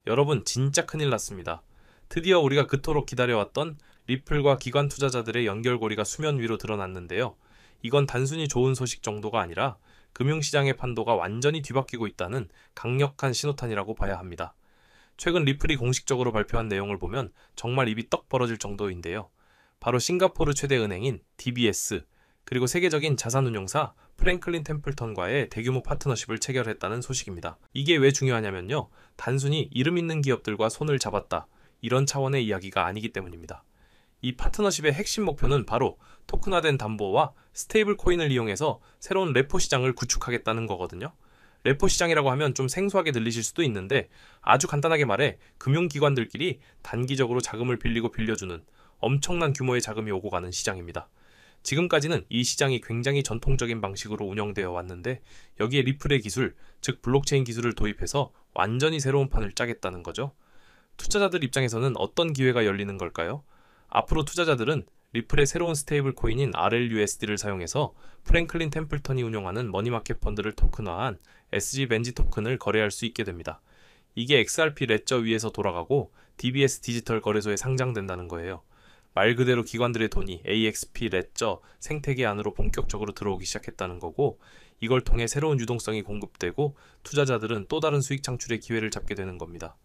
여러분, 진짜 큰일 났습니다. 드디어 우리가 그토록 기다려왔던 리플과 기관 투자자들의 연결고리가 수면 위로 드러났는데요. 이건 단순히 좋은 소식 정도가 아니라 금융시장의 판도가 완전히 뒤바뀌고 있다는 강력한 신호탄이라고 봐야 합니다. 최근 리플이 공식적으로 발표한 내용을 보면 정말 입이 떡 벌어질 정도인데요. 바로 싱가포르 최대 은행인 DBS, 그리고 세계적인 자산운용사 프랭클린 템플턴과의 대규모 파트너십을 체결했다는 소식입니다. 이게 왜 중요하냐면요. 단순히 이름 있는 기업들과 손을 잡았다, 이런 차원의 이야기가 아니기 때문입니다. 이 파트너십의 핵심 목표는 바로 토큰화된 담보와 스테이블 코인을 이용해서 새로운 레포 시장을 구축하겠다는 거거든요. 레포 시장이라고 하면 좀 생소하게 들리실 수도 있는데, 아주 간단하게 말해 금융기관들끼리 단기적으로 자금을 빌리고 빌려주는 엄청난 규모의 자금이 오고 가는 시장입니다. 지금까지는 이 시장이 굉장히 전통적인 방식으로 운영되어 왔는데, 여기에 리플의 기술, 즉 블록체인 기술을 도입해서 완전히 새로운 판을 짜겠다는 거죠. 투자자들 입장에서는 어떤 기회가 열리는 걸까요? 앞으로 투자자들은 리플의 새로운 스테이블 코인인 RLUSD를 사용해서 프랭클린 템플턴이 운영하는 머니마켓 펀드를 토큰화한 SG 벤지 토큰을 거래할 수 있게 됩니다. 이게 XRP 레저 위에서 돌아가고 DBS 디지털 거래소에 상장된다는 거예요. 말 그대로 기관들의 돈이 AXP 레저 생태계 안으로 본격적으로 들어오기 시작했다는 거고, 이걸 통해 새로운 유동성이 공급되고 투자자들은 또 다른 수익 창출의 기회를 잡게 되는 겁니다.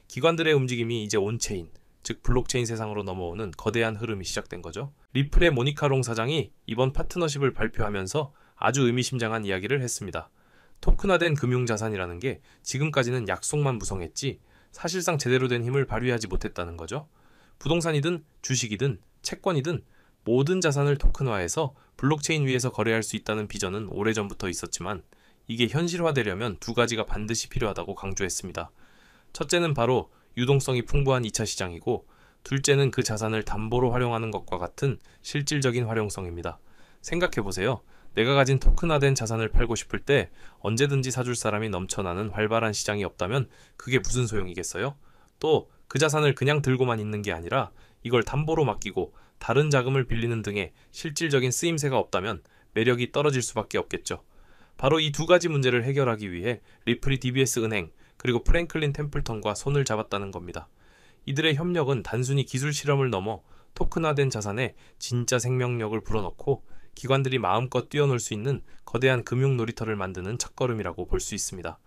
기관들의 움직임이 이제 온체인, 즉 블록체인 세상으로 넘어오는 거대한 흐름이 시작된 거죠. 리플의 모니카 롱 사장이 이번 파트너십을 발표하면서 아주 의미심장한 이야기를 했습니다. 토큰화된 금융자산이라는 게 지금까지는 약속만 무성했지 사실상 제대로 된 힘을 발휘하지 못했다는 거죠. 부동산이든 주식이든 채권이든 모든 자산을 토큰화해서 블록체인 위에서 거래할 수 있다는 비전은 오래전부터 있었지만, 이게 현실화되려면 두 가지가 반드시 필요하다고 강조했습니다. 첫째는 바로 유동성이 풍부한 2차 시장이고, 둘째는 그 자산을 담보로 활용하는 것과 같은 실질적인 활용성입니다. 생각해보세요. 내가 가진 토큰화된 자산을 팔고 싶을 때 언제든지 사줄 사람이 넘쳐나는 활발한 시장이 없다면 그게 무슨 소용이겠어요? 또 그 자산을 그냥 들고만 있는 게 아니라 이걸 담보로 맡기고 다른 자금을 빌리는 등의 실질적인 쓰임새가 없다면 매력이 떨어질 수밖에 없겠죠. 바로 이 두 가지 문제를 해결하기 위해 리플이 DBS 은행, 그리고 프랭클린 템플턴과 손을 잡았다는 겁니다. 이들의 협력은 단순히 기술 실험을 넘어 토큰화된 자산에 진짜 생명력을 불어넣고 기관들이 마음껏 뛰어놀 수 있는 거대한 금융 놀이터를 만드는 첫걸음이라고 볼 수 있습니다.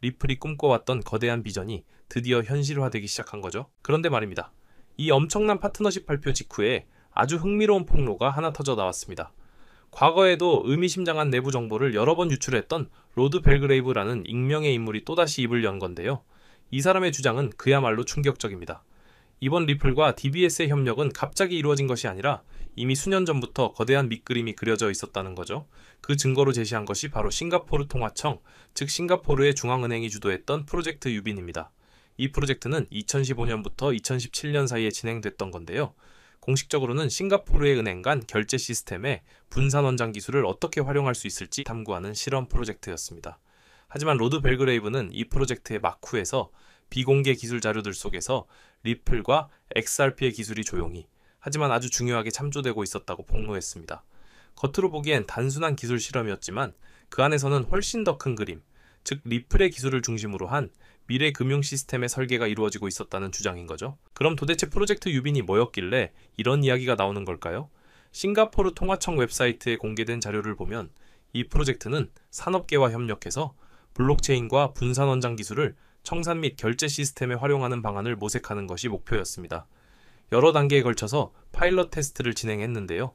리플이 꿈꿔왔던 거대한 비전이 드디어 현실화되기 시작한 거죠. 그런데 말입니다. 이 엄청난 파트너십 발표 직후에 아주 흥미로운 폭로가 하나 터져 나왔습니다. 과거에도 의미심장한 내부 정보를 여러 번 유출했던 로드 벨그레이브라는 익명의 인물이 또다시 입을 연 건데요. 이 사람의 주장은 그야말로 충격적입니다. 이번 리플과 DBS의 협력은 갑자기 이루어진 것이 아니라 이미 수년 전부터 거대한 밑그림이 그려져 있었다는 거죠. 그 증거로 제시한 것이 바로 싱가포르 통화청, 즉 싱가포르의 중앙은행이 주도했던 프로젝트 유빈입니다. 이 프로젝트는 2015년부터 2017년 사이에 진행됐던 건데요. 공식적으로는 싱가포르의 은행 간 결제 시스템에 분산 원장 기술을 어떻게 활용할 수 있을지 탐구하는 실험 프로젝트였습니다. 하지만 로드 벨그레이브는 이 프로젝트의 막후에서 비공개 기술 자료들 속에서 리플과 XRP의 기술이 조용히, 하지만 아주 중요하게 참조되고 있었다고 폭로했습니다. 겉으로 보기엔 단순한 기술 실험이었지만 그 안에서는 훨씬 더 큰 그림, 즉 리플의 기술을 중심으로 한 미래 금융 시스템의 설계가 이루어지고 있었다는 주장인 거죠. 그럼 도대체 프로젝트 유빈이 뭐였길래 이런 이야기가 나오는 걸까요? 싱가포르 통화청 웹사이트에 공개된 자료를 보면 이 프로젝트는 산업계와 협력해서 블록체인과 분산 원장 기술을 청산 및 결제 시스템에 활용하는 방안을 모색하는 것이 목표였습니다. 여러 단계에 걸쳐서 파일럿 테스트를 진행했는데요.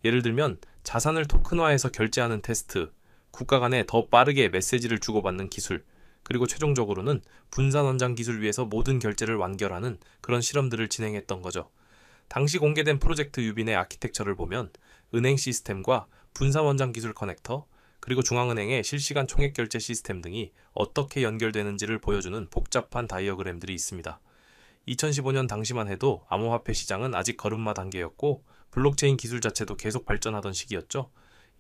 예를 들면 자산을 토큰화해서 결제하는 테스트, 국가 간에 더 빠르게 메시지를 주고받는 기술, 그리고 최종적으로는 분산 원장 기술 위에서 모든 결제를 완결하는 그런 실험들을 진행했던 거죠. 당시 공개된 프로젝트 유빈의 아키텍처를 보면 은행 시스템과 분산 원장 기술 커넥터, 그리고 중앙은행의 실시간 총액 결제 시스템 등이 어떻게 연결되는지를 보여주는 복잡한 다이어그램들이 있습니다. 2015년 당시만 해도 암호화폐 시장은 아직 걸음마 단계였고 블록체인 기술 자체도 계속 발전하던 시기였죠.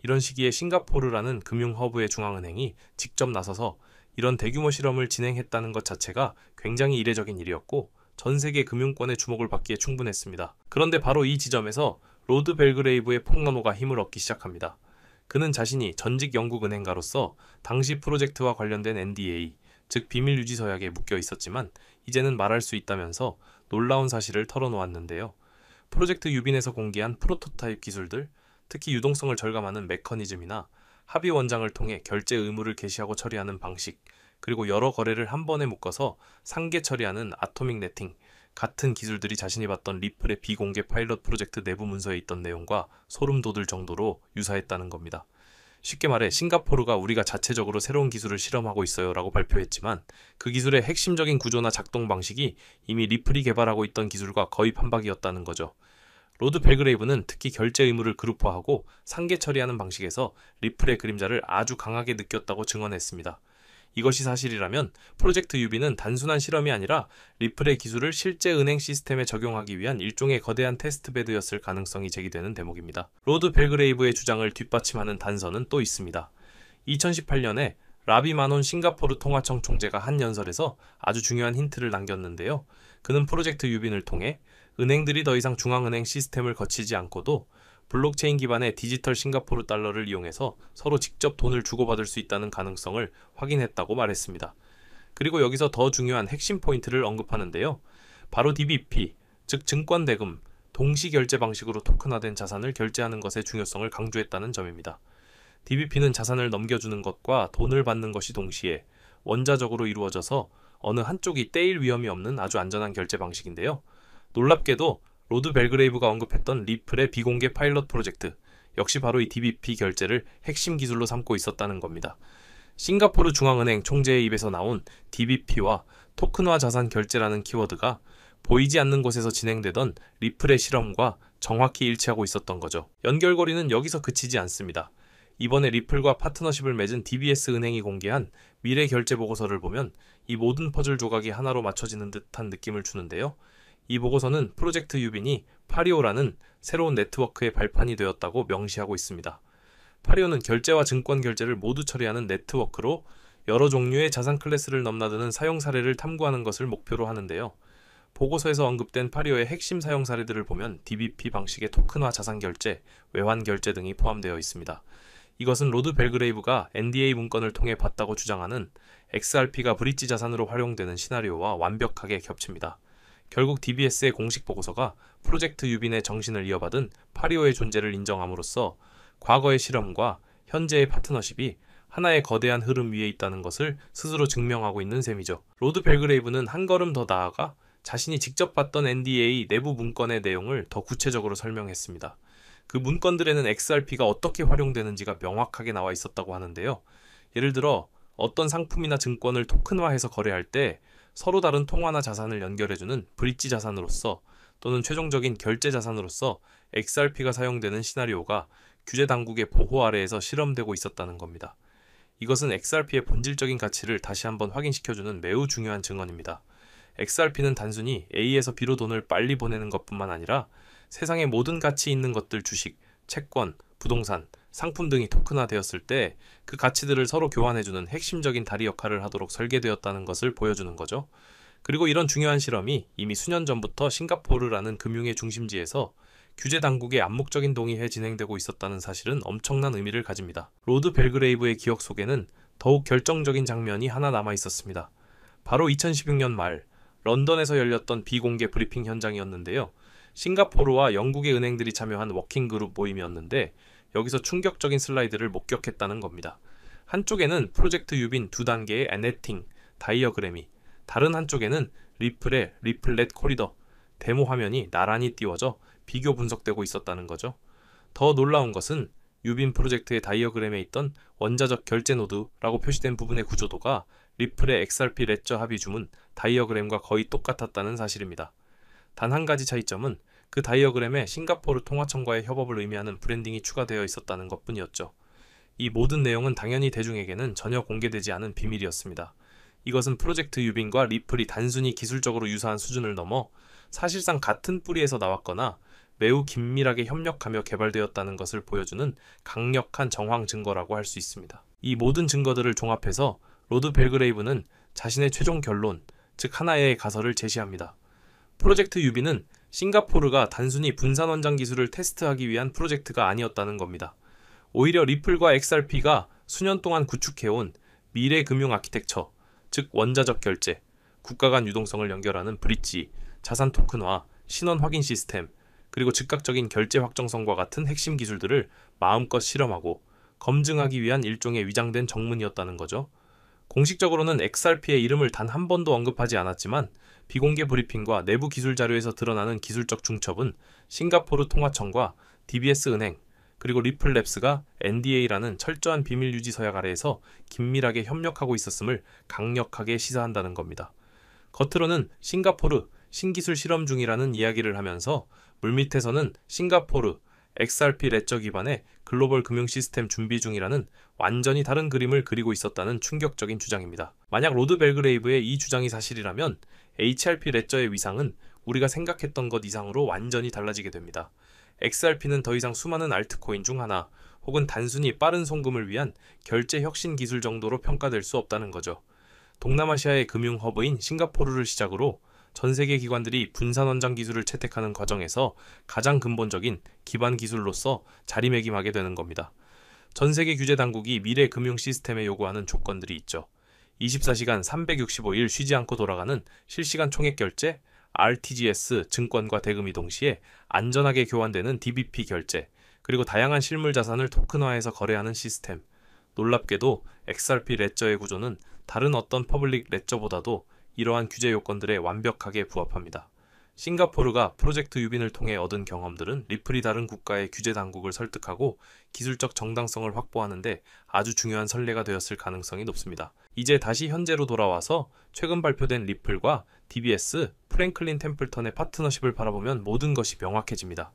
이런 시기에 싱가포르라는 금융 허브의 중앙은행이 직접 나서서 이런 대규모 실험을 진행했다는 것 자체가 굉장히 이례적인 일이었고 전 세계 금융권의 주목을 받기에 충분했습니다. 그런데 바로 이 지점에서 로드 벨그레이브의 폭로가 힘을 얻기 시작합니다. 그는 자신이 전직 영국 은행가로서 당시 프로젝트와 관련된 NDA, 즉 비밀 유지 서약에 묶여 있었지만 이제는 말할 수 있다면서 놀라운 사실을 털어놓았는데요. 프로젝트 유빈에서 공개한 프로토타입 기술들, 특히 유동성을 절감하는 메커니즘이나 합의 원장을 통해 결제 의무를 게시하고 처리하는 방식, 그리고 여러 거래를 한 번에 묶어서 상계 처리하는 아토믹 네팅, 같은 기술들이 자신이 봤던 리플의 비공개 파일럿 프로젝트 내부 문서에 있던 내용과 소름 돋을 정도로 유사했다는 겁니다. 쉽게 말해 싱가포르가 우리가 자체적으로 새로운 기술을 실험하고 있어요 라고 발표했지만 그 기술의 핵심적인 구조나 작동 방식이 이미 리플이 개발하고 있던 기술과 거의 판박이었다는 거죠. 로드 벨그레이브는 특히 결제 의무를 그룹화하고 상계 처리하는 방식에서 리플의 그림자를 아주 강하게 느꼈다고 증언했습니다. 이것이 사실이라면 프로젝트 유비는 단순한 실험이 아니라 리플의 기술을 실제 은행 시스템에 적용하기 위한 일종의 거대한 테스트베드였을 가능성이 제기되는 대목입니다. 로드 벨그레이브의 주장을 뒷받침하는 단서는 또 있습니다. 2018년에 라비 마논 싱가포르 통화청 총재가 한 연설에서 아주 중요한 힌트를 남겼는데요. 그는 프로젝트 유빈을 통해 은행들이 더 이상 중앙은행 시스템을 거치지 않고도 블록체인 기반의 디지털 싱가포르 달러를 이용해서 서로 직접 돈을 주고받을 수 있다는 가능성을 확인했다고 말했습니다. 그리고 여기서 더 중요한 핵심 포인트를 언급하는데요. 바로 DBP, 즉 증권대금, 동시결제 방식으로 토큰화된 자산을 결제하는 것의 중요성을 강조했다는 점입니다. DBP는 자산을 넘겨주는 것과 돈을 받는 것이 동시에 원자적으로 이루어져서 어느 한쪽이 떼일 위험이 없는 아주 안전한 결제 방식인데요. 놀랍게도 로드 벨그레이브가 언급했던 리플의 비공개 파일럿 프로젝트, 역시 바로 이 DBP 결제를 핵심 기술로 삼고 있었다는 겁니다. 싱가포르 중앙은행 총재의 입에서 나온 DBP와 토큰화 자산 결제라는 키워드가 보이지 않는 곳에서 진행되던 리플의 실험과 정확히 일치하고 있었던 거죠. 연결고리는 여기서 그치지 않습니다. 이번에 리플과 파트너십을 맺은 DBS 은행이 공개한 미래 결제 보고서를 보면 이 모든 퍼즐 조각이 하나로 맞춰지는 듯한 느낌을 주는데요. 이 보고서는 프로젝트 유빈이 파리오라는 새로운 네트워크의 발판이 되었다고 명시하고 있습니다. 파리오는 결제와 증권 결제를 모두 처리하는 네트워크로 여러 종류의 자산 클래스를 넘나드는 사용 사례를 탐구하는 것을 목표로 하는데요. 보고서에서 언급된 파리오의 핵심 사용 사례들을 보면 DBP 방식의 토큰화 자산 결제, 외환 결제 등이 포함되어 있습니다. 이것은 로드 벨그레이브가 NDA 문건을 통해 봤다고 주장하는 XRP가 브릿지 자산으로 활용되는 시나리오와 완벽하게 겹칩니다. 결국 DBS의 공식 보고서가 프로젝트 유빈의 정신을 이어받은 파리오의 존재를 인정함으로써 과거의 실험과 현재의 파트너십이 하나의 거대한 흐름 위에 있다는 것을 스스로 증명하고 있는 셈이죠. 로드 벨그레이브는 한 걸음 더 나아가 자신이 직접 봤던 NDA 내부 문건의 내용을 더 구체적으로 설명했습니다. 그 문건들에는 XRP가 어떻게 활용되는지가 명확하게 나와 있었다고 하는데요. 예를 들어 어떤 상품이나 증권을 토큰화해서 거래할 때 서로 다른 통화나 자산을 연결해주는 브릿지 자산으로서 또는 최종적인 결제 자산으로서 XRP가 사용되는 시나리오가 규제 당국의 보호 아래에서 실험되고 있었다는 겁니다. 이것은 XRP의 본질적인 가치를 다시 한번 확인시켜주는 매우 중요한 증언입니다. XRP는 단순히 A에서 B로 돈을 빨리 보내는 것뿐만 아니라 세상의 모든 가치 있는 것들 주식, 채권, 부동산, 상품 등이 토큰화되었을 때 그 가치들을 서로 교환해주는 핵심적인 다리 역할을 하도록 설계되었다는 것을 보여주는 거죠. 그리고 이런 중요한 실험이 이미 수년 전부터 싱가포르라는 금융의 중심지에서 규제 당국의 암묵적인 동의에 진행되고 있었다는 사실은 엄청난 의미를 가집니다. 로드 벨그레이브의 기억 속에는 더욱 결정적인 장면이 하나 남아 있었습니다. 바로 2016년 말 런던에서 열렸던 비공개 브리핑 현장이었는데요. 싱가포르와 영국의 은행들이 참여한 워킹그룹 모임이었는데 여기서 충격적인 슬라이드를 목격했다는 겁니다. 한쪽에는 프로젝트 유빈 2단계의 네팅, 다이어그램이, 다른 한쪽에는 리플의 리플렛 코리더, 데모 화면이 나란히 띄워져 비교 분석되고 있었다는 거죠. 더 놀라운 것은 유빈 프로젝트의 다이어그램에 있던 원자적 결제 노드라고 표시된 부분의 구조도가 리플의 XRP 레저 합의 주문 다이어그램과 거의 똑같았다는 사실입니다. 단 한 가지 차이점은 그 다이어그램에 싱가포르 통화청과의 협업을 의미하는 브랜딩이 추가되어 있었다는 것뿐이었죠. 이 모든 내용은 당연히 대중에게는 전혀 공개되지 않은 비밀이었습니다. 이것은 프로젝트 유빈과 리플이 단순히 기술적으로 유사한 수준을 넘어 사실상 같은 뿌리에서 나왔거나 매우 긴밀하게 협력하며 개발되었다는 것을 보여주는 강력한 정황 증거라고 할 수 있습니다. 이 모든 증거들을 종합해서 로드 벨그레이브는 자신의 최종 결론, 즉 하나의 가설을 제시합니다. 프로젝트 유비는 싱가포르가 단순히 분산원장 기술을 테스트하기 위한 프로젝트가 아니었다는 겁니다. 오히려 리플과 XRP가 수년 동안 구축해온 미래 금융 아키텍처, 즉 원자적 결제, 국가 간 유동성을 연결하는 브릿지, 자산 토큰화, 신원 확인 시스템, 그리고 즉각적인 결제 확정성과 같은 핵심 기술들을 마음껏 실험하고 검증하기 위한 일종의 위장된 정문이었다는 거죠. 공식적으로는 XRP의 이름을 단 한 번도 언급하지 않았지만 비공개 브리핑과 내부 기술 자료에서 드러나는 기술적 중첩은 싱가포르 통화청과 DBS 은행, 그리고 리플랩스가 NDA라는 철저한 비밀 유지 서약 아래에서 긴밀하게 협력하고 있었음을 강력하게 시사한다는 겁니다. 겉으로는 싱가포르 신기술 실험 중이라는 이야기를 하면서 물밑에서는 싱가포르 XRP 레저 기반의 글로벌 금융 시스템 준비 중이라는 완전히 다른 그림을 그리고 있었다는 충격적인 주장입니다. 만약 로드 벨그레이브의 이 주장이 사실이라면 HRP 레저의 위상은 우리가 생각했던 것 이상으로 완전히 달라지게 됩니다. XRP는 더 이상 수많은 알트코인 중 하나 혹은 단순히 빠른 송금을 위한 결제 혁신 기술 정도로 평가될 수 없다는 거죠. 동남아시아의 금융 허브인 싱가포르를 시작으로 전 세계 기관들이 분산 원장 기술을 채택하는 과정에서 가장 근본적인 기반 기술로서 자리매김하게 되는 겁니다. 전 세계 규제 당국이 미래 금융 시스템에 요구하는 조건들이 있죠. 24시간 365일 쉬지 않고 돌아가는 실시간 총액 결제, RTGS 증권과 대금이 동시에 안전하게 교환되는 DBP 결제, 그리고 다양한 실물 자산을 토큰화해서 거래하는 시스템. 놀랍게도 XRP 레저의 구조는 다른 어떤 퍼블릭 레저보다도 이러한 규제 요건들에 완벽하게 부합합니다. 싱가포르가 프로젝트 유빈을 통해 얻은 경험들은 리플이 다른 국가의 규제 당국을 설득하고 기술적 정당성을 확보하는 데 아주 중요한 선례가 되었을 가능성이 높습니다. 이제 다시 현재로 돌아와서 최근 발표된 리플과 DBS, 프랭클린 템플턴의 파트너십을 바라보면 모든 것이 명확해집니다.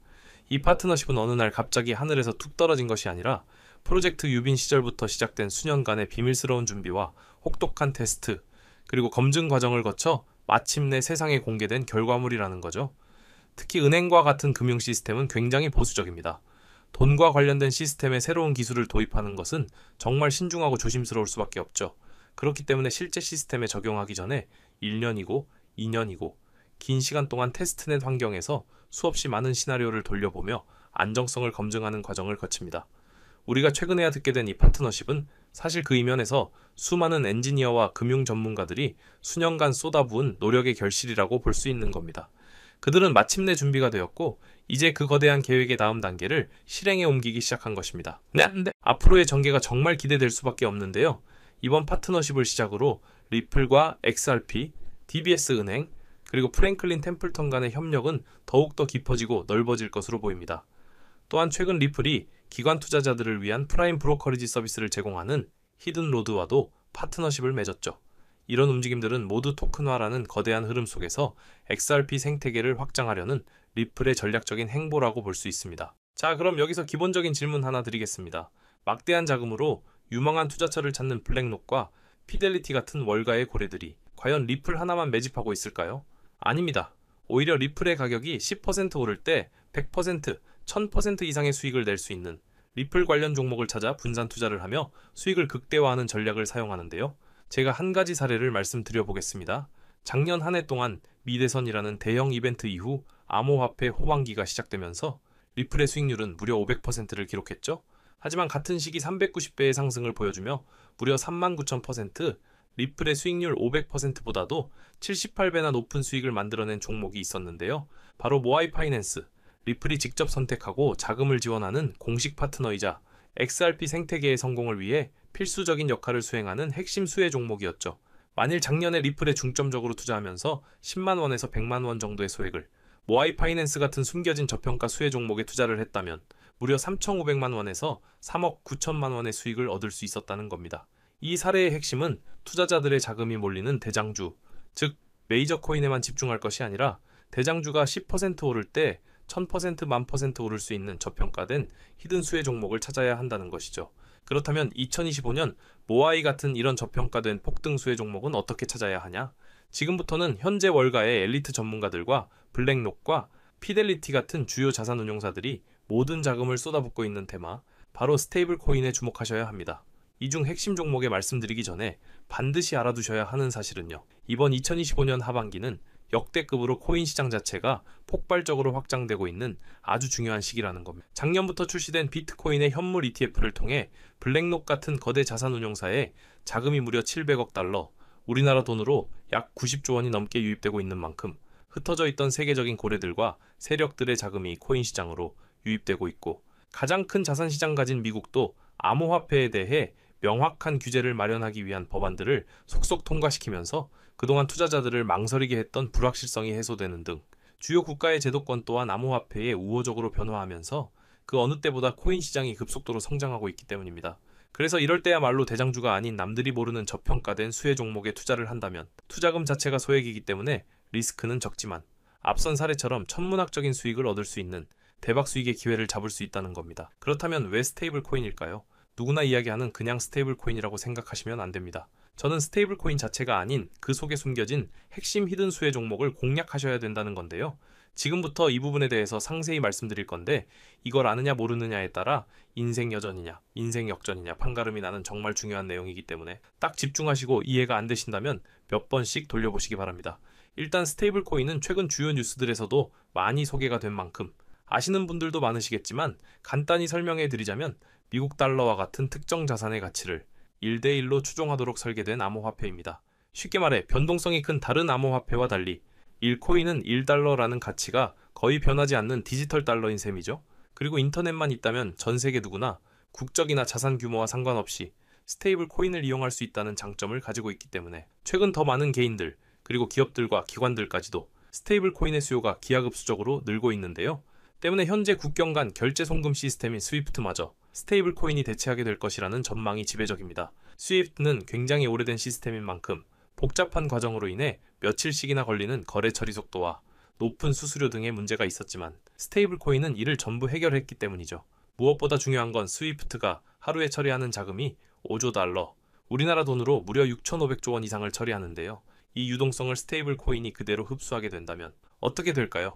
이 파트너십은 어느 날 갑자기 하늘에서 툭 떨어진 것이 아니라 프로젝트 유빈 시절부터 시작된 수년간의 비밀스러운 준비와 혹독한 테스트, 그리고 검증 과정을 거쳐 마침내 세상에 공개된 결과물이라는 거죠. 특히 은행과 같은 금융 시스템은 굉장히 보수적입니다. 돈과 관련된 시스템에 새로운 기술을 도입하는 것은 정말 신중하고 조심스러울 수밖에 없죠. 그렇기 때문에 실제 시스템에 적용하기 전에 1년이고 2년이고 긴 시간 동안 테스트넷 환경에서 수없이 많은 시나리오를 돌려보며 안정성을 검증하는 과정을 거칩니다. 우리가 최근에야 듣게 된 이 파트너십은 사실 그 이면에서 수많은 엔지니어와 금융 전문가들이 수년간 쏟아부은 노력의 결실이라고 볼 수 있는 겁니다. 그들은 마침내 준비가 되었고 이제 그 거대한 계획의 다음 단계를 실행에 옮기기 시작한 것입니다. 앞으로의 전개가 정말 기대될 수밖에 없는데요. 이번 파트너십을 시작으로 리플과 XRP, DBS 은행, 그리고 프랭클린 템플턴 간의 협력은 더욱더 깊어지고 넓어질 것으로 보입니다. 또한 최근 리플이 기관 투자자들을 위한 프라임 브로커리지 서비스를 제공하는 히든로드와도 파트너십을 맺었죠. 이런 움직임들은 모두 토큰화라는 거대한 흐름 속에서 XRP 생태계를 확장하려는 리플의 전략적인 행보라고 볼 수 있습니다. 자, 그럼 여기서 기본적인 질문 하나 드리겠습니다. 막대한 자금으로 유망한 투자처를 찾는 블랙록과 피델리티 같은 월가의 고래들이 과연 리플 하나만 매집하고 있을까요? 아닙니다. 오히려 리플의 가격이 10% 오를 때 100%, 1000% 이상의 수익을 낼 수 있는 리플 관련 종목을 찾아 분산 투자를 하며 수익을 극대화하는 전략을 사용하는데요. 제가 한 가지 사례를 말씀드려 보겠습니다. 작년 한 해 동안 미대선이라는 대형 이벤트 이후 암호화폐 호황기가 시작되면서 리플의 수익률은 무려 500%를 기록했죠. 하지만 같은 시기 390배의 상승을 보여주며 무려 39,000%, 리플의 수익률 500%보다도 78배나 높은 수익을 만들어낸 종목이 있었는데요. 바로 모아이 파이낸스, 리플이 직접 선택하고 자금을 지원하는 공식 파트너이자 XRP 생태계의 성공을 위해 필수적인 역할을 수행하는 핵심 수혜 종목이었죠. 만일 작년에 리플에 중점적으로 투자하면서 10만 원에서 100만 원 정도의 소액을 모아이 파이낸스 같은 숨겨진 저평가 수혜 종목에 투자를 했다면 무려 3,500만 원에서 3억 9천만 원의 수익을 얻을 수 있었다는 겁니다. 이 사례의 핵심은 투자자들의 자금이 몰리는 대장주, 즉 메이저 코인에만 집중할 것이 아니라 대장주가 10% 오를 때 1000%, 10,000% 오를 수 있는 저평가된 히든 수혜 종목을 찾아야 한다는 것이죠. 그렇다면 2025년 모아이 같은 이런 저평가된 폭등 수혜 종목은 어떻게 찾아야 하냐? 지금부터는 현재 월가의 엘리트 전문가들과 블랙록과 피델리티 같은 주요 자산운용사들이 모든 자금을 쏟아붓고 있는 테마, 바로 스테이블 코인에 주목하셔야 합니다. 이 중 핵심 종목에 말씀드리기 전에 반드시 알아두셔야 하는 사실은요. 이번 2025년 하반기는 역대급으로 코인 시장 자체가 폭발적으로 확장되고 있는 아주 중요한 시기라는 겁니다. 작년부터 출시된 비트코인의 현물 ETF를 통해 블랙록 같은 거대 자산운용사에 자금이 무려 700억 달러, 우리나라 돈으로 약 90조 원이 넘게 유입되고 있는 만큼 흩어져 있던 세계적인 고래들과 세력들의 자금이 코인 시장으로 유입되고 있고, 가장 큰 자산 시장 가진 미국도 암호화폐에 대해 명확한 규제를 마련하기 위한 법안들을 속속 통과시키면서 그동안 투자자들을 망설이게 했던 불확실성이 해소되는 등 주요 국가의 제도권 또한 암호화폐에 우호적으로 변화하면서 그 어느 때보다 코인 시장이 급속도로 성장하고 있기 때문입니다. 그래서 이럴 때야말로 대장주가 아닌 남들이 모르는 저평가된 수혜 종목에 투자를 한다면 투자금 자체가 소액이기 때문에 리스크는 적지만 앞선 사례처럼 천문학적인 수익을 얻을 수 있는 대박 수익의 기회를 잡을 수 있다는 겁니다. 그렇다면 왜 스테이블 코인일까요? 누구나 이야기하는 그냥 스테이블 코인이라고 생각하시면 안 됩니다. 저는 스테이블 코인 자체가 아닌 그 속에 숨겨진 핵심 히든 수혜 종목을 공략하셔야 된다는 건데요. 지금부터 이 부분에 대해서 상세히 말씀드릴 건데, 이걸 아느냐 모르느냐에 따라 인생 여전이냐 인생 역전이냐 판가름이 나는 정말 중요한 내용이기 때문에 딱 집중하시고 이해가 안 되신다면 몇 번씩 돌려보시기 바랍니다. 일단 스테이블 코인은 최근 주요 뉴스들에서도 많이 소개가 된 만큼 아시는 분들도 많으시겠지만, 간단히 설명해 드리자면 미국 달러와 같은 특정 자산의 가치를 1대1로 추종하도록 설계된 암호화폐입니다. 쉽게 말해 변동성이 큰 다른 암호화폐와 달리 1코인은 1달러라는 가치가 거의 변하지 않는 디지털 달러인 셈이죠. 그리고 인터넷만 있다면 전 세계 누구나 국적이나 자산 규모와 상관없이 스테이블 코인을 이용할 수 있다는 장점을 가지고 있기 때문에 최근 더 많은 개인들, 그리고 기업들과 기관들까지도 스테이블 코인의 수요가 기하급수적으로 늘고 있는데요. 때문에 현재 국경 간 결제 송금 시스템인 스위프트마저 스테이블 코인이 대체하게 될 것이라는 전망이 지배적입니다. 스위프트는 굉장히 오래된 시스템인 만큼 복잡한 과정으로 인해 며칠씩이나 걸리는 거래 처리 속도와 높은 수수료 등의 문제가 있었지만, 스테이블 코인은 이를 전부 해결했기 때문이죠. 무엇보다 중요한 건 스위프트가 하루에 처리하는 자금이 5조 달러, 우리나라 돈으로 무려 6,500조 원 이상을 처리하는데요. 이 유동성을 스테이블 코인이 그대로 흡수하게 된다면 어떻게 될까요?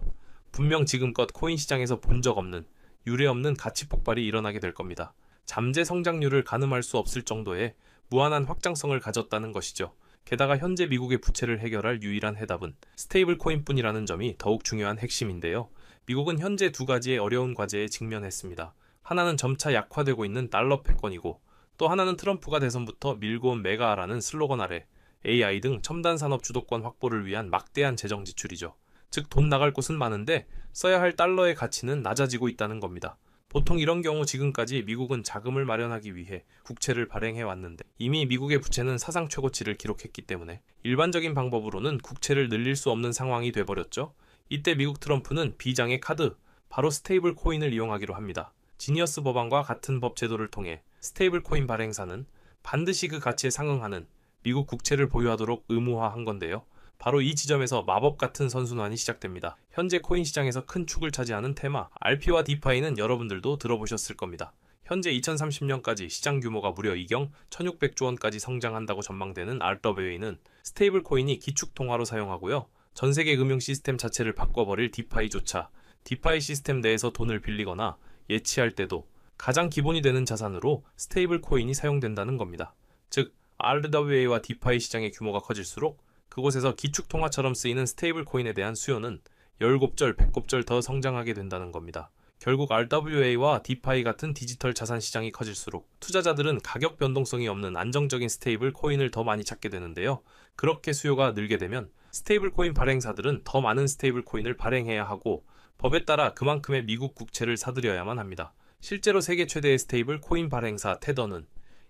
분명 지금껏 코인 시장에서 본 적 없는, 유례없는 가치 폭발이 일어나게 될 겁니다. 잠재 성장률을 가늠할 수 없을 정도의 무한한 확장성을 가졌다는 것이죠. 게다가 현재 미국의 부채를 해결할 유일한 해답은 스테이블 코인뿐이라는 점이 더욱 중요한 핵심인데요. 미국은 현재 두 가지의 어려운 과제에 직면했습니다. 하나는 점차 약화되고 있는 달러 패권이고, 또 하나는 트럼프가 대선부터 밀고 온 메가라는 슬로건 아래 AI 등 첨단 산업 주도권 확보를 위한 막대한 재정 지출이죠. 즉 돈 나갈 곳은 많은데 써야 할 달러의 가치는 낮아지고 있다는 겁니다. 보통 이런 경우 지금까지 미국은 자금을 마련하기 위해 국채를 발행해 왔는데, 이미 미국의 부채는 사상 최고치를 기록했기 때문에 일반적인 방법으로는 국채를 늘릴 수 없는 상황이 돼버렸죠. 이때 미국 트럼프는 비장의 카드, 바로 스테이블 코인을 이용하기로 합니다. 지니어스 법안과 같은 법 제도를 통해 스테이블 코인 발행사는 반드시 그 가치에 상응하는 미국 국채를 보유하도록 의무화한 건데요. 바로 이 지점에서 마법 같은 선순환이 시작됩니다. 현재 코인 시장에서 큰 축을 차지하는 테마, RP와 디파이는 여러분들도 들어보셨을 겁니다. 현재 2030년까지 시장 규모가 무려 이경 1600조 원까지 성장한다고 전망되는 RWA는 스테이블 코인이 기축 통화로 사용하고요. 전 세계 금융 시스템 자체를 바꿔버릴 디파이조차 디파이 시스템 내에서 돈을 빌리거나 예치할 때도 가장 기본이 되는 자산으로 스테이블 코인이 사용된다는 겁니다. 즉 RWA와 디파이 시장의 규모가 커질수록 그곳에서 기축통화처럼 쓰이는 스테이블 코인에 대한 수요는 10곱절, 100곱절 더 성장하게 된다는 겁니다. 결국 RWA와 디파이 같은 디지털 자산 시장이 커질수록 투자자들은 가격 변동성이 없는 안정적인 스테이블 코인을 더 많이 찾게 되는데요. 그렇게 수요가 늘게 되면 스테이블 코인 발행사들은 더 많은 스테이블 코인을 발행해야 하고, 법에 따라 그만큼의 미국 국채를 사들여야만 합니다. 실제로 세계 최대의 스테이블 코인 발행사 테더는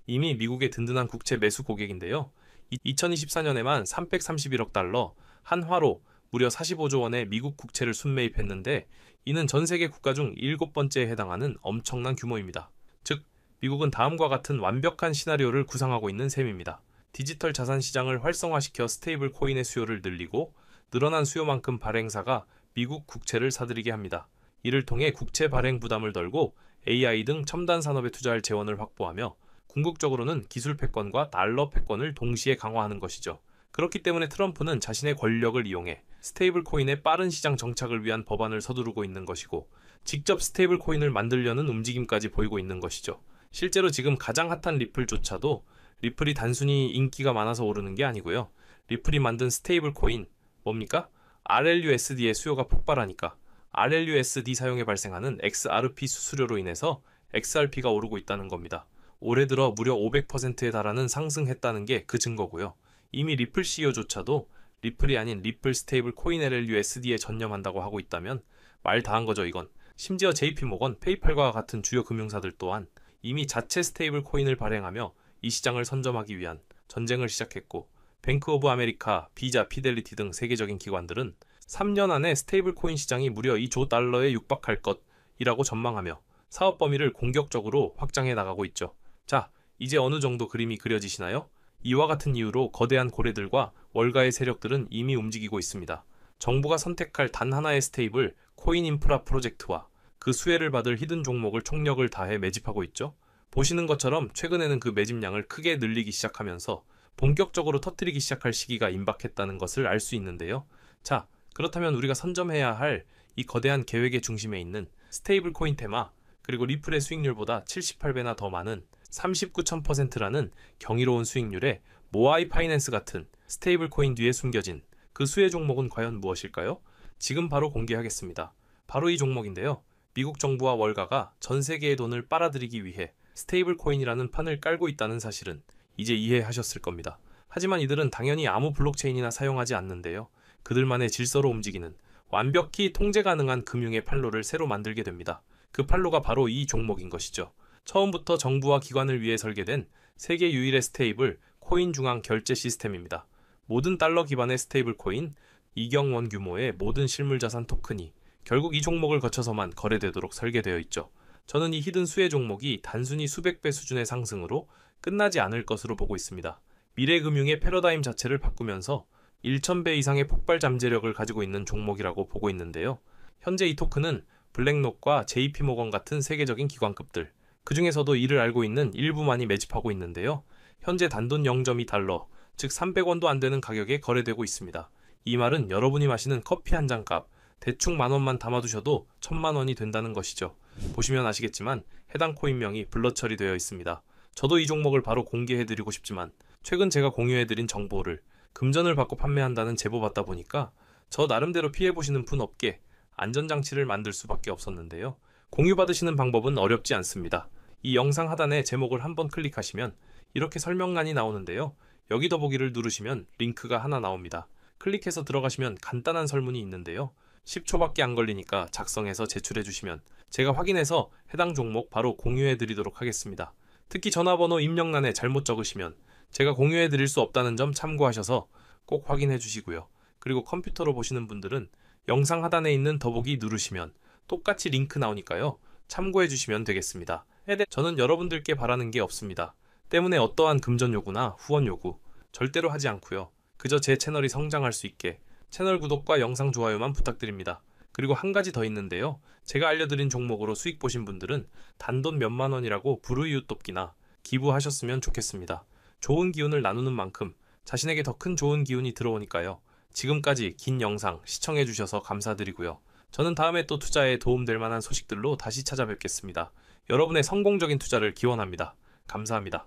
이미 미국의 든든한 국채 매수 고객인데요. 2024년에만 331억 달러, 한화로 무려 45조 원의 미국 국채를 순매입했는데, 이는 전 세계 국가 중 7번째에 해당하는 엄청난 규모입니다. 즉, 미국은 다음과 같은 완벽한 시나리오를 구상하고 있는 셈입니다. 디지털 자산 시장을 활성화시켜 스테이블 코인의 수요를 늘리고, 늘어난 수요만큼 발행사가 미국 국채를 사들이게 합니다. 이를 통해 국채 발행 부담을 덜고 AI 등 첨단 산업에 투자할 재원을 확보하며, 궁극적으로는 기술 패권과 달러 패권을 동시에 강화하는 것이죠. 그렇기 때문에 트럼프는 자신의 권력을 이용해 스테이블 코인의 빠른 시장 정착을 위한 법안을 서두르고 있는 것이고, 직접 스테이블 코인을 만들려는 움직임까지 보이고 있는 것이죠. 실제로 지금 가장 핫한 리플조차도 리플이 단순히 인기가 많아서 오르는 게 아니고요. 리플이 만든 스테이블 코인, 뭡니까? RLUSD의 수요가 폭발하니까 RLUSD 사용에 발생하는 XRP 수수료로 인해서 XRP가 오르고 있다는 겁니다. 올해 들어 무려 500%에 달하는 상승했다는 게 그 증거고요. 이미 리플 CEO조차도 리플이 아닌 리플 스테이블 코인 LLUSD에 전념한다고 하고 있다면 말 다 한 거죠 이건. 심지어 JP모건, 페이팔과 같은 주요 금융사들 또한 이미 자체 스테이블 코인을 발행하며 이 시장을 선점하기 위한 전쟁을 시작했고, 뱅크 오브 아메리카, 비자, 피델리티 등 세계적인 기관들은 3년 안에 스테이블 코인 시장이 무려 2조 달러에 육박할 것이라고 전망하며 사업 범위를 공격적으로 확장해 나가고 있죠. 자, 이제 어느 정도 그림이 그려지시나요? 이와 같은 이유로 거대한 고래들과 월가의 세력들은 이미 움직이고 있습니다. 정부가 선택할 단 하나의 스테이블 코인 인프라 프로젝트와 그 수혜를 받을 히든 종목을 총력을 다해 매집하고 있죠. 보시는 것처럼 최근에는 그 매집량을 크게 늘리기 시작하면서 본격적으로 터뜨리기 시작할 시기가 임박했다는 것을 알 수 있는데요. 자, 그렇다면 우리가 선점해야 할 이 거대한 계획의 중심에 있는 스테이블 코인 테마, 그리고 리플의 수익률보다 78배나 더 많은 39,000%라는 경이로운 수익률의 모아이 파이낸스 같은 스테이블 코인 뒤에 숨겨진 그 수혜 종목은 과연 무엇일까요? 지금 바로 공개하겠습니다. 바로 이 종목인데요. 미국 정부와 월가가 전 세계의 돈을 빨아들이기 위해 스테이블 코인이라는 판을 깔고 있다는 사실은 이제 이해하셨을 겁니다. 하지만 이들은 당연히 아무 블록체인이나 사용하지 않는데요. 그들만의 질서로 움직이는 완벽히 통제 가능한 금융의 판로를 새로 만들게 됩니다. 그 판로가 바로 이 종목인 것이죠. 처음부터 정부와 기관을 위해 설계된 세계 유일의 스테이블 코인 중앙 결제 시스템입니다. 모든 달러 기반의 스테이블 코인, 이경원 규모의 모든 실물자산 토큰이 결국 이 종목을 거쳐서만 거래되도록 설계되어 있죠. 저는 이 히든 수혜 종목이 단순히 수백 배 수준의 상승으로 끝나지 않을 것으로 보고 있습니다. 미래 금융의 패러다임 자체를 바꾸면서 1000배 이상의 폭발 잠재력을 가지고 있는 종목이라고 보고 있는데요. 현재 이 토큰은 블랙록과 JP모건 같은 세계적인 기관급들, 그 중에서도 이를 알고 있는 일부만이 매집하고 있는데요. 현재 단돈 0.2달러, 즉 300원도 안 되는 가격에 거래되고 있습니다. 이 말은 여러분이 마시는 커피 한 잔 값, 대충 10,000원만 담아두셔도 1000만원이 된다는 것이죠. 보시면 아시겠지만 해당 코인명이 블러 처리되어 있습니다. 저도 이 종목을 바로 공개해드리고 싶지만 최근 제가 공유해드린 정보를 금전을 받고 판매한다는 제보 받다 보니까 저 나름대로 피해보시는 분 없게 안전장치를 만들 수밖에 없었는데요. 공유받으시는 방법은 어렵지 않습니다. 이 영상 하단에 제목을 한번 클릭하시면 이렇게 설명란이 나오는데요. 여기 더보기를 누르시면 링크가 하나 나옵니다. 클릭해서 들어가시면 간단한 설문이 있는데요. 10초밖에 안 걸리니까 작성해서 제출해 주시면 제가 확인해서 해당 종목 바로 공유해 드리도록 하겠습니다. 특히 전화번호 입력란에 잘못 적으시면 제가 공유해 드릴 수 없다는 점 참고하셔서 꼭 확인해 주시고요. 그리고 컴퓨터로 보시는 분들은 영상 하단에 있는 더보기 누르시면 똑같이 링크 나오니까요. 참고해 주시면 되겠습니다. 저는 여러분들께 바라는 게 없습니다. 때문에 어떠한 금전 요구나 후원 요구 절대로 하지 않고요. 그저 제 채널이 성장할 수 있게 채널 구독과 영상 좋아요만 부탁드립니다. 그리고 한 가지 더 있는데요. 제가 알려드린 종목으로 수익 보신 분들은 단돈 몇만 원이라고 불우이웃 돕기나 기부하셨으면 좋겠습니다. 좋은 기운을 나누는 만큼 자신에게 더 큰 좋은 기운이 들어오니까요. 지금까지 긴 영상 시청해주셔서 감사드리고요. 저는 다음에 또 투자에 도움될 만한 소식들로 다시 찾아뵙겠습니다. 여러분의 성공적인 투자를 기원합니다. 감사합니다.